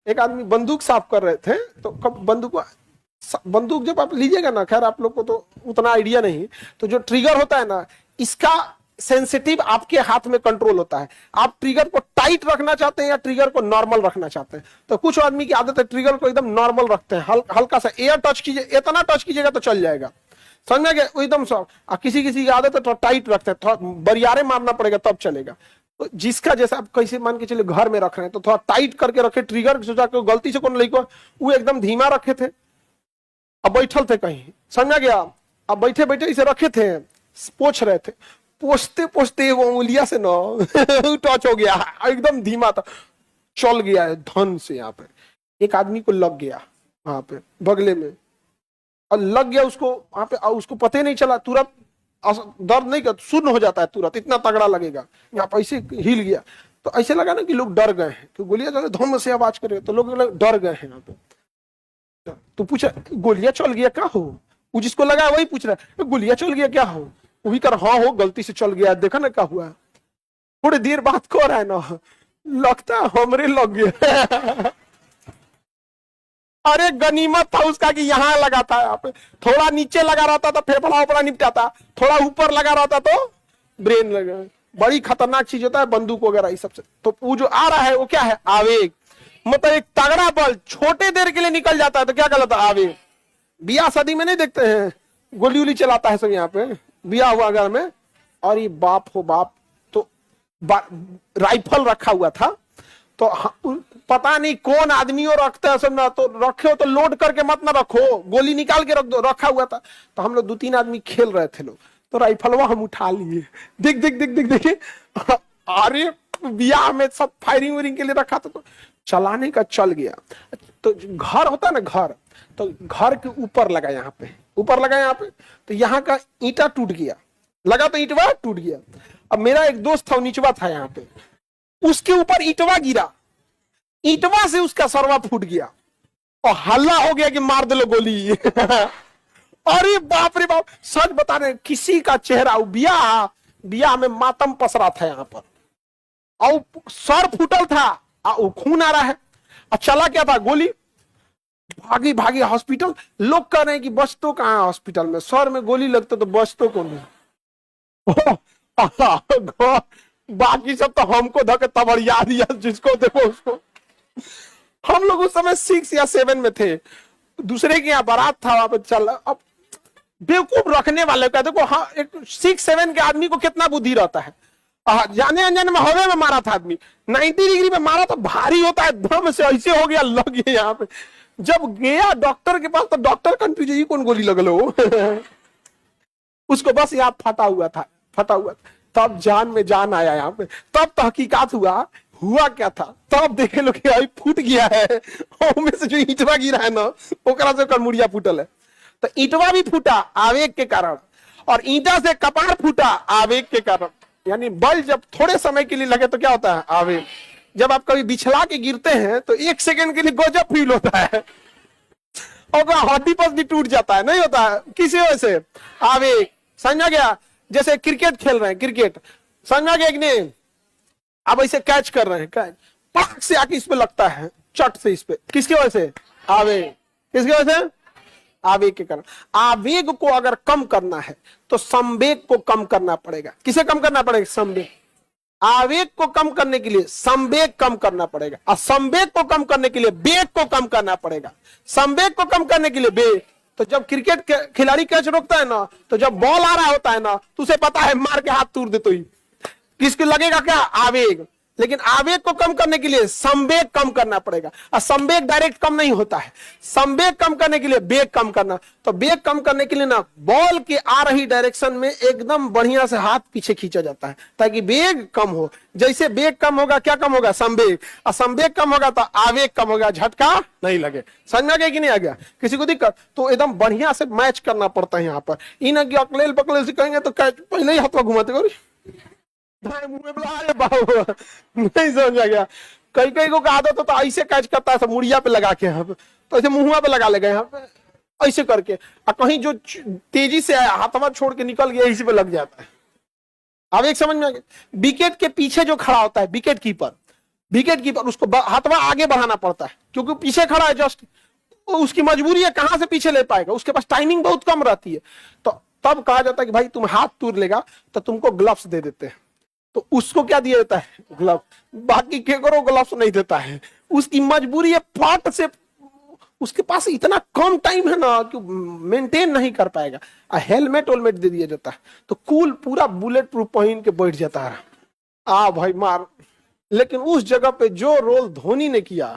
एक आदमी बंदूक साफ कर रहे थे, तो कब बंदूक जब आप लीजिएगा ना, खैर आप लोग को तो उतना आइडिया नहीं, तो जो ट्रिगर होता है ना, इसका सेंसिटिव आपके हाथ में कंट्रोल होता है। आप ट्रिगर को टाइट रखना चाहते हैं या ट्रिगर को नॉर्मल रखना चाहते हैं। तो कुछ आदमी की आदत है ट्रिगर को एकदम नॉर्मल रखते हैं, हल्का सा एयर टच कीजिए, इतना टच कीजिएगा तो चल जाएगा, समझ में गया, एकदम सॉफ्ट। किसी किसी की आदत है थोड़ा टाइट रखते हैं, थोड़ा बरियारे मारना पड़ेगा तब चलेगा। तो जिसका जैसा आप कैसे मान के चले घर में रख रहे हैं, तो थोड़ा टाइट करके रखे ट्रिगर, सोचा कि गलती से कौन लड़का वो एकदम धीमा रखे थे, अब बैठल थे कहीं, समझा गया, अब बैठे बैठे इसे रखे थे, पोछ रहे थे, पोछते पोछते वो उंगलिया से ना टच हो गया, एकदम धीमा था, चल गया है धन से। यहाँ पे एक आदमी को लग गया वहां पे बगले में, और लग गया उसको वहां पे, उसको पता ही नहीं चला, तुरंत दर्द नहीं कर, शून्य हो जाता है तुरंत, इतना तगड़ा लगेगा, यहाँ पे ऐसे हिल गया। तो ऐसे लगा ना कि लोग डर गए हैं कि गोलियां धम से आवाज करे, तो लोग डर गए हैं यहाँ पे। तो पूछा गोलियां चल गया क्या हो, वो जिसको लगा वही पूछ रहा है गोलियां चल गया क्या हो, वो भी कर हाँ हो गलती से चल गया, देखा ना क्या हुआ। थोड़ी देर बाद कह रहा है ना, लगता है हमरे लग गया अरे गनीमत था उसका कि यहाँ लगा था, यहाँ पे थोड़ा नीचे लगा रहता तो फेफड़ा उपड़ा निपटाता, थोड़ा ऊपर लगा रहता तो ब्रेन लगा। बड़ी खतरनाक चीज होता है बंदूक वगैरह इस सबसे। तो वो जो आ रहा है वो क्या है, आवेग, मतलब एक तगड़ा बल छोटे देर के लिए निकल जाता है, तो क्या कहलाता है, आवेग। बियाह शादी में नहीं देखते हैं गोली उली चलाता है सब, यहाँ पे बियाह हुआ घर में, और ये बाप हो बाप, तो राइफल रखा हुआ था, तो पता नहीं कौन आदमी हो रखता है सब ना, तो रखे हो तो लोड करके मत ना रखो, गोली निकाल के रख दो, रखा हुआ था। तो हम लोग 2-3 आदमी खेल रहे थे लोग, तो राइफलवा हम उठा लिए, देख देख देख देख देखिए, अरे बियाह में सब फायरिंग वायरिंग के लिए रखा था, तो चलाने का चल गया। तो घर होता है ना घर, तो घर के ऊपर लगा, यहाँ पे ऊपर लगा, यहाँ पे तो यहाँ का ईंटा टूट गया, लगा तो ईंटवा टूट गया। अब मेरा एक दोस्त था, नीचवा था यहाँ पे, उसके ऊपर ईंटवा गिरा, ईंटवा से उसका सरवा फूट गया, और हल्ला हो गया कि मार दे लो गोली अरे बाप रे बाप, सच बता रहे, किसी का चेहरा, बियाह में मातम पसरा था यहाँ पर, और सर फूटल था, और खून आ रहा है, और चला क्या था गोली, भागी भागी हॉस्पिटल। लोग कह रहे हैं कि बच तो कहाँ है हॉस्पिटल में, सर में गोली लगता तो बच तो कौन है बाकी सब तो हमको धके तबड़िया दिया, जिसको देखो उसको। हम लोग उस समय 6 या 7 में थे, दूसरे के यहाँ बारात था, वहां पे चल, अब बेवकूफ रखने वाले का देखो, हाँ एक 6-7 के आदमी को कितना बुद्धि रहता है, जाने अनजाने में हवे में मारा था आदमी, 90 डिग्री में मारा तो भारी होता है, धम से ऐसे हो गया, लग गया यहाँ पे। जब गया डॉक्टर के पास, तो डॉक्टर कंफ्यूज, ये कौन गोली लगलो उसको बस यहाँ फटा हुआ था। तब जान में जान आया यहाँ पे, तब तहकीकात हुआ क्या था, तब देखे लोग फूट गया है, में से जो ईंटवा गिरा है ना, ओकरा से मुड़िया फूटल है। तो ईंटवा भी फूटा आवेग के कारण, और ईंटा से कपार फूटा आवेग के कारण। यानी बल जब थोड़े समय के लिए लगे तो क्या होता है, आवेग। जब आप कभी बिछला के गिरते हैं तो 1 सेकंड के लिए गजब फील होता है, और हड्डी पस भी टूट जाता है, नहीं होता है किसी वजह से, आवेग। समझा गया, जैसे क्रिकेट खेल रहे हैं, क्रिकेट समझा गया कि नहीं, अब ऐसे कैच कर रहे हैं, कैच पटक से आके इस पे लगता है, चट से इस पे, किसकी वजह से, आवेग। किसकी वजह से, आवेग के कारण। आवेग को अगर कम करना है तो संवेग को कम करना पड़ेगा। किसे कम करना पड़ेगा, संवेग। आवेग को कम करने के लिए संवेग कम करना पड़ेगा, और संवेग को कम करने के लिए वेग को कम करना पड़ेगा। संवेग को कम करने के लिए वेग। तो जब क्रिकेट खिलाड़ी कैच रोकता है ना, तो जब बॉल आ रहा होता है ना, तो उसे पता है मार के हाथ तोड़ दे, तो ही किसको लगेगा क्या, आवेग। लेकिन आवेग को कम करने के लिए संवेग कम करना पड़ेगा, और संवेग डायरेक्ट कम नहीं होता है, संवेग कम करने के लिए वेग कम करना। तो वेग कम करने के लिए ना, बॉल के आ रही डायरेक्शन में एकदम बढ़िया से हाथ पीछे खींचा जाता है, ताकि वेग कम हो। जैसे वेग कम होगा, क्या कम होगा, संवेग, और संवेग कम होगा तो आवेग कम होगा, झटका नहीं लगे। समझ में आ गया कि नहीं आ गया, किसी को दिक्कत, तो एकदम बढ़िया से मैच करना पड़ता है यहाँ पर। इन अकलेल पकलेल से कहेंगे तो पहले ही हाथवा घुमाते मुंह में नहीं समझ आ गया। कई कई को आदत तो ऐसे कैच करता है, मुड़िया पे लगा के, यहाँ पे तो ऐसे मुंह पे लगा लेगा, यहाँ पे ऐसे करके, और कहीं जो तेजी से हाथवा छोड़ के निकल गया, इसी पे लग जाता है। अब एक समझ में आ गया, विकेट के पीछे जो खड़ा होता है विकेट कीपर, विकेट कीपर उसको हाथवा आगे बढ़ाना पड़ता है क्योंकि पीछे खड़ा है जस्ट, उसकी मजबूरी है, कहां से पीछे ले पाएगा, उसके पास टाइमिंग बहुत कम रहती है। तो तब कहा जाता है कि भाई तुम हाथ तोड़ लेगा तो तुमको ग्लव्स दे देते हैं। तो उसको क्या दिया जाता है, ग्लव। बाकी के करो ग्लव्स नहीं देता है, उसकी मजबूरी है, फट से उसके पास इतना कम टाइम है ना कि मेंटेन नहीं कर पाएगा। हेलमेट वेलमेट दे दिया जाता है तो कूल पूरा बुलेट प्रूफ पहन के बैठ जाता है, आ भाई मार। लेकिन उस जगह पे जो रोल धोनी ने किया